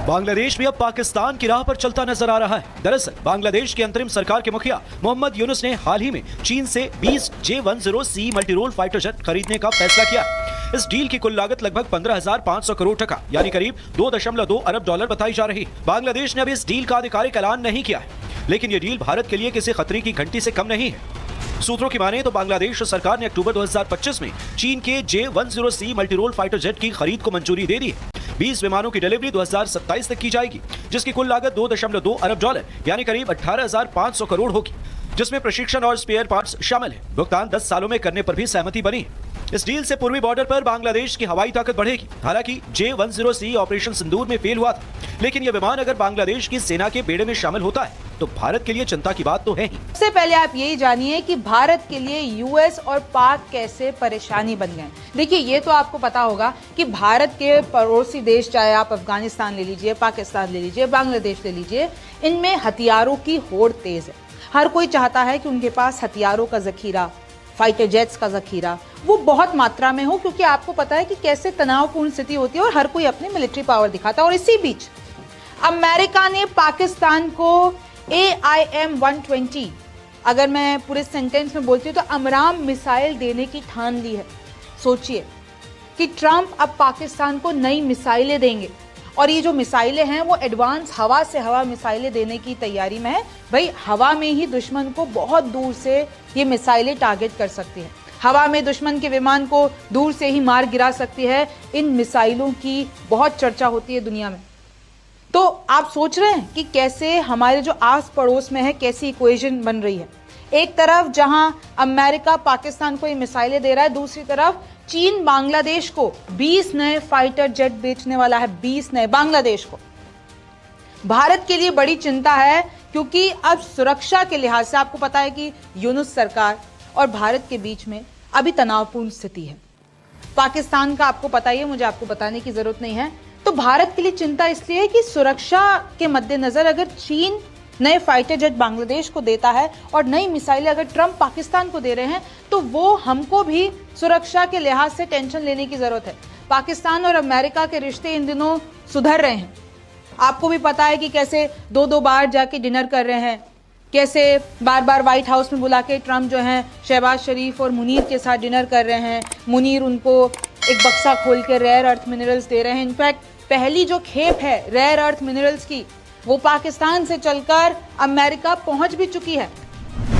बांग्लादेश भी अब पाकिस्तान की राह पर चलता नजर आ रहा है। दरअसल बांग्लादेश की अंतरिम सरकार के मुखिया मोहम्मद यूनुस ने हाल ही में चीन से 20 J-10C मल्टीरोल फाइटर जेट खरीदने का फैसला किया। इस डील की कुल लागत लगभग 15,500 करोड़ टका यानी करीब 2.2 अरब डॉलर बताई जा रही। बांग्लादेश ने अभी इस डील का आधिकारिक ऐलान नहीं किया है, लेकिन ये डील भारत के लिए किसी खतरे की घंटी से कम नहीं है। सूत्रों की माने तो बांग्लादेश सरकार ने अक्टूबर 2025 में चीन के J-10C मल्टीरोल फाइटर जेट की खरीद को मंजूरी दे दी है। 20 विमानों की डिलीवरी 2027 तक की जाएगी, जिसकी कुल लागत 2.2 अरब डॉलर यानी करीब 18,500 करोड़ होगी, जिसमें प्रशिक्षण और स्पेयर पार्ट्स शामिल है। भुगतान 10 सालों में करने पर भी सहमति बनी है। इस डील से पूर्वी बॉर्डर पर बांग्लादेश की हवाई ताकत बढ़ेगी। हालांकि J-10C ऑपरेशन सिंदूर में फेल हुआ था, लेकिन यह विमान अगर बांग्लादेश की सेना के बेड़े में शामिल होता है तो भारत के लिए चिंता की बात तो है ही। सबसे पहले आप यही जानिए कि भारत के लिए यूएस और पाक कैसे परेशानी बन गए। देखिए, ये तो आपको पता होगा कि भारत के पड़ोसी देश, चाहे आप अफगानिस्तान ले लीजिए, पाकिस्तान ले लीजिए, बांग्लादेश ले लीजिए, इनमें हथियारों की होड़ तेज है। हर कोई चाहता है कि उनके पास हथियारों का जखीरा, फाइटर जेट्स का जखीरा वो बहुत मात्रा में हो, क्योंकि आपको पता है कि कैसे तनावपूर्ण स्थिति होती है और हर कोई अपनी मिलिट्री पावर दिखाता है। और इसी बीच अमेरिका ने पाकिस्तान को AIM-120, अगर मैं पूरे सेंटेंस में बोलती हूँ तो अमराम मिसाइल देने की ठान ली है। सोचिए कि ट्रंप अब पाकिस्तान को नई मिसाइलें देंगे, और ये जो मिसाइलें हैं वो एडवांस हवा से हवा मिसाइलें देने की तैयारी में है। भाई, हवा में ही दुश्मन को बहुत दूर से ये मिसाइलें टारगेट कर सकती है, हवा में दुश्मन के विमान को दूर से ही मार गिरा सकती है। इन मिसाइलों की बहुत चर्चा होती है दुनिया में। तो आप सोच रहे हैं कि कैसे हमारे जो आस पड़ोस में है कैसी इक्वेशन बन रही है। एक तरफ जहां अमेरिका पाकिस्तान को ये मिसाइलें दे रहा है, दूसरी तरफ चीन बांग्लादेश को 20 नए फाइटर जेट बेचने वाला है। 20 नए बांग्लादेश को। भारत के लिए बड़ी चिंता है, क्योंकि अब सुरक्षा के लिहाज से आपको पता है कि यूनुस सरकार और भारत के बीच में अभी तनावपूर्ण स्थिति है। पाकिस्तान का आपको पता ही है, मुझे आपको बताने की जरूरत नहीं है। तो भारत के लिए चिंता इसलिए है कि सुरक्षा के मद्देनजर अगर चीन नए फाइटर जेट बांग्लादेश को देता है और नई मिसाइलें अगर ट्रंप पाकिस्तान को दे रहे हैं, तो वो हमको भी सुरक्षा के लिहाज से टेंशन लेने की जरूरत है। पाकिस्तान और अमेरिका के रिश्ते इन दिनों सुधर रहे हैं। आपको भी पता है कि कैसे दो बार जाके डिनर कर रहे हैं, कैसे बार बार व्हाइट हाउस में बुला के ट्रंप जो हैं शहबाज शरीफ और मुनीर के साथ डिनर कर रहे हैं। मुनीर उनको एक बक्सा खोल के रेयर अर्थ मिनरल्स दे रहे हैं। इनफैक्ट पहली जो खेप है रेयर अर्थ मिनरल्स की, वो पाकिस्तान से चलकर अमेरिका पहुंच भी चुकी है।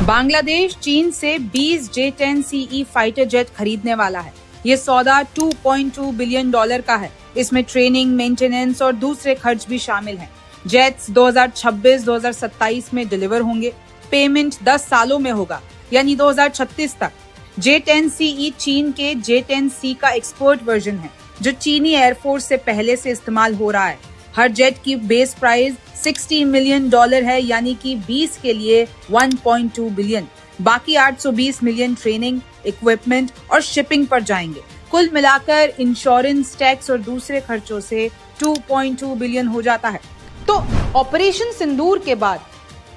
बांग्लादेश चीन से 20 J-10CE फाइटर जेट खरीदने वाला है। ये सौदा $2.2 बिलियन का है। इसमें ट्रेनिंग, मेंटेनेंस और दूसरे खर्च भी शामिल हैं। जेट्स 2026-2027 में डिलीवर होंगे। पेमेंट 10 सालों में होगा, यानी 2036 तक। J-10CE चीन के J-10C का एक्सपोर्ट वर्जन है, जो चीनी एयरफोर्स से पहले से इस्तेमाल हो रहा है। हर जेट की बेस प्राइस $60 मिलियन है, यानी कि 20 के लिए 1.2 बिलियन। बाकी 820 मिलियन ट्रेनिंग, इक्विपमेंट और शिपिंग पर जाएंगे। कुल मिलाकर इंश्योरेंस, टैक्स और दूसरे खर्चों से 2.2 बिलियन हो जाता है। तो ऑपरेशन सिंदूर के बाद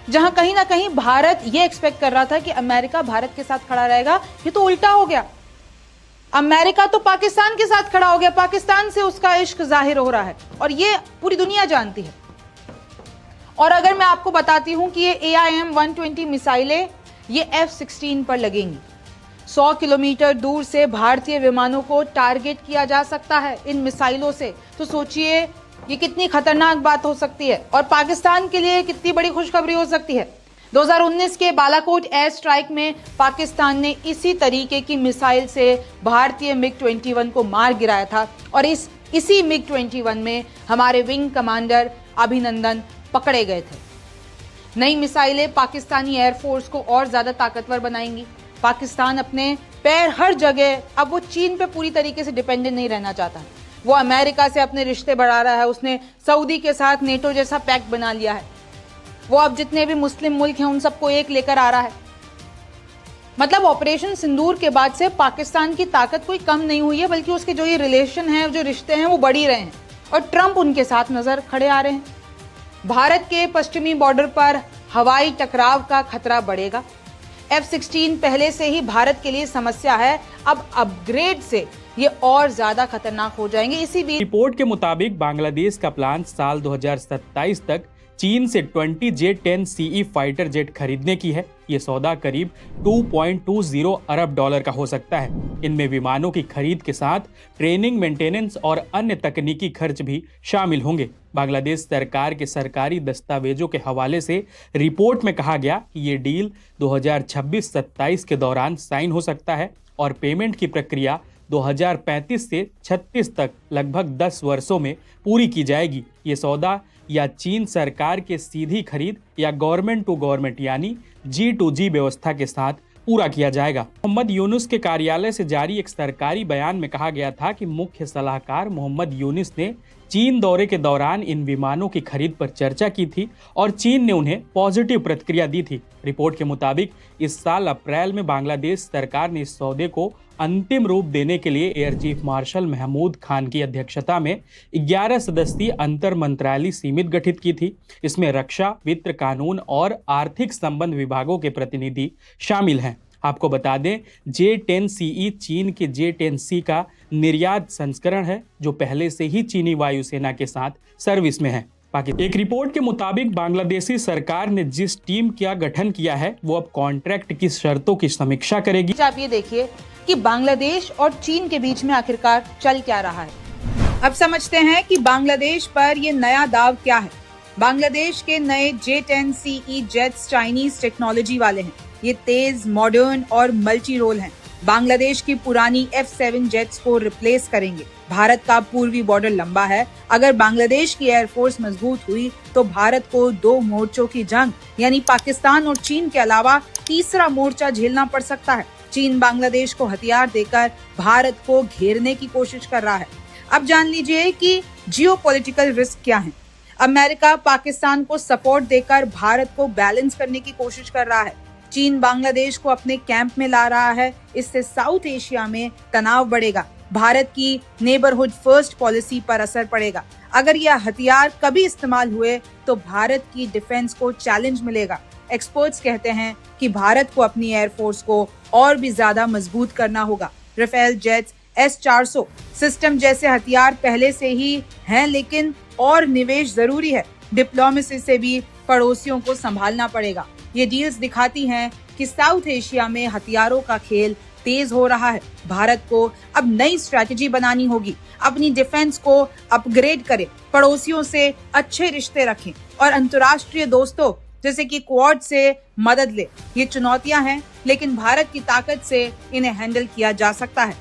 जहां कहीं ना कहीं भारत ये एक्सपेक्ट कर रहा था कि अमेरिका भारत के साथ खड़ा रहेगा, ये तो उल्टा हो गया। अमेरिका तो पाकिस्तान के साथ खड़ा हो गया, पाकिस्तान से उसका इश्क जाहिर हो रहा है, और ये पूरी दुनिया जानती है। और अगर मैं आपको बताती हूं कि ये AIM-120 मिसाइलें ये F-16 पर लगेंगी। 100 किलोमीटर दूर से भारतीय विमानों को टारगेट किया जा सकता है इन मिसाइलों से। तो सोचिए ये कितनी खतरनाक बात हो सकती है, और पाकिस्तान के लिए कितनी बड़ी खुशखबरी हो सकती है। 2019 के बालाकोट एयर स्ट्राइक में पाकिस्तान ने इसी तरीके की मिसाइल से भारतीय MiG-21 को मार गिराया था, और इसी MiG-21 में हमारे विंग कमांडर अभिनंदन पकड़े गए थे। नई मिसाइलें पाकिस्तानी एयरफोर्स को और ज्यादा ताकतवर बनाएंगी। पाकिस्तान अपने पैर हर जगह, अब वो चीन पे पूरी तरीके से डिपेंडेंट नहीं रहना चाहता है। वो अमेरिका से अपने रिश्ते बढ़ा रहा है, उसने सऊदी के साथ नेटो जैसा पैक्ट बना लिया है। वो अब जितने भी मुस्लिम मुल्क हैं उन सबको एक लेकर आ रहा है। मतलब ऑपरेशन सिंदूर के बाद से पाकिस्तान की ताकत कोई कम नहीं हुई है, बल्कि उसके जो ये रिलेशन है, जो रिश्ते हैं, वो बढ़ ही रहे हैं, और ट्रंप उनके साथ नजर खड़े आ रहे हैं। भारत के पश्चिमी बॉर्डर पर हवाई टकराव का खतरा बढ़ेगा। F-16 पहले से ही भारत के लिए समस्या है, अब अपग्रेड से ये और ज्यादा खतरनाक हो जाएंगे। इसी बीच रिपोर्ट के मुताबिक बांग्लादेश का प्लान साल 2027 तक चीन से 20 J-10CE फाइटर जेट खरीदने की है। ये सौदा करीब 2.20 अरब डॉलर का हो सकता है। इनमें विमानों की खरीद के साथ ट्रेनिंग, मेंटेनेंस और अन्य तकनीकी खर्च भी शामिल होंगे। बांग्लादेश सरकार के सरकारी दस्तावेजों के हवाले से रिपोर्ट में कहा गया कि ये डील 2026-27 के दौरान साइन हो सकता है और पेमेंट की प्रक्रिया 2035 से 36 तक लगभग 10 वर्षों में पूरी की जाएगी। ये सौदा या चीन सरकार के सीधी खरीद या गवर्नमेंट टू गवर्नमेंट यानी G2G व्यवस्था के साथ पूरा किया जाएगा। मोहम्मद यूनुस के कार्यालय से जारी एक सरकारी बयान में कहा गया था कि मुख्य सलाहकार मोहम्मद यूनुस ने चीन दौरे के दौरान इन विमानों की खरीद पर चर्चा की थी और चीन ने उन्हें पॉजिटिव प्रतिक्रिया दी थी। रिपोर्ट के मुताबिक इस साल अप्रैल में बांग्लादेश सरकार ने इस सौदे को अंतिम रूप देने के लिए air chief marshal Mahmood Khan की अध्यक्षता में 11 सदस्यीय अंतर मंत्रालय समिति गठित की थी। इसमें रक्षा, वित्त, कानून और आर्थिक संबंध विभागों के प्रतिनिधि शामिल हैं। आपको बता दें, J-10CE चीन के J-10C का निर्यात संस्करण है जो पहले से ही चीनी वायुसेना के साथ सर्विस में है। एक रिपोर्ट के मुताबिक बांग्लादेशी सरकार ने जिस टीम का गठन किया है वो अब कॉन्ट्रैक्ट की शर्तों की समीक्षा करेगी। आप ये देखिए कि बांग्लादेश और चीन के बीच में आखिरकार चल क्या रहा है। अब समझते हैं कि बांग्लादेश पर ये नया दाव क्या है। बांग्लादेश के नए J-10CE जेट्स चाइनीज टेक्नोलॉजी वाले हैं। ये तेज, मॉडर्न और मल्टी रोल हैं। बांग्लादेश की पुरानी F-7 जेट्स को रिप्लेस करेंगे। भारत का पूर्वी बॉर्डर लंबा है। अगर बांग्लादेश की एयरफोर्स मजबूत हुई तो भारत को 2 मोर्चों की जंग यानी पाकिस्तान और चीन के अलावा तीसरा मोर्चा झेलना पड़ सकता है। चीन बांग्लादेश को हथियार देकर भारत को घेरने की कोशिश कर रहा है। अब जान लीजिए कि जियोपॉलिटिकल रिस्क क्या है। अमेरिका पाकिस्तान को सपोर्ट देकर भारत को बैलेंस करने की कोशिश कर रहा है। चीन बांग्लादेश को अपने कैंप में ला रहा है। इससे साउथ एशिया में तनाव बढ़ेगा। भारत की नेबरहुड फर्स्ट पॉलिसी पर असर पड़ेगा। अगर यह हथियार कभी इस्तेमाल हुए तो भारत की डिफेंस को चैलेंज मिलेगा। एक्सपर्ट्स कहते हैं कि भारत को अपनी एयरफोर्स को और भी ज्यादा मजबूत करना होगा। राफेल जेट्स, S-400 सिस्टम जैसे हथियार पहले से ही हैं, लेकिन और निवेश जरूरी है। डिप्लोमेसी से भी पड़ोसियों को संभालना पड़ेगा। ये डील्स दिखाती हैं कि साउथ एशिया में हथियारों का खेल तेज हो रहा है। भारत को अब नई स्ट्रैटेजी बनानी होगी। अपनी डिफेंस को अपग्रेड करें, पड़ोसियों से अच्छे रिश्ते रखें और अंतर्राष्ट्रीय दोस्तों जैसे कि क्वाड से मदद ले। ये चुनौतियां हैं, लेकिन भारत की ताकत से इन्हें हैंडल किया जा सकता है।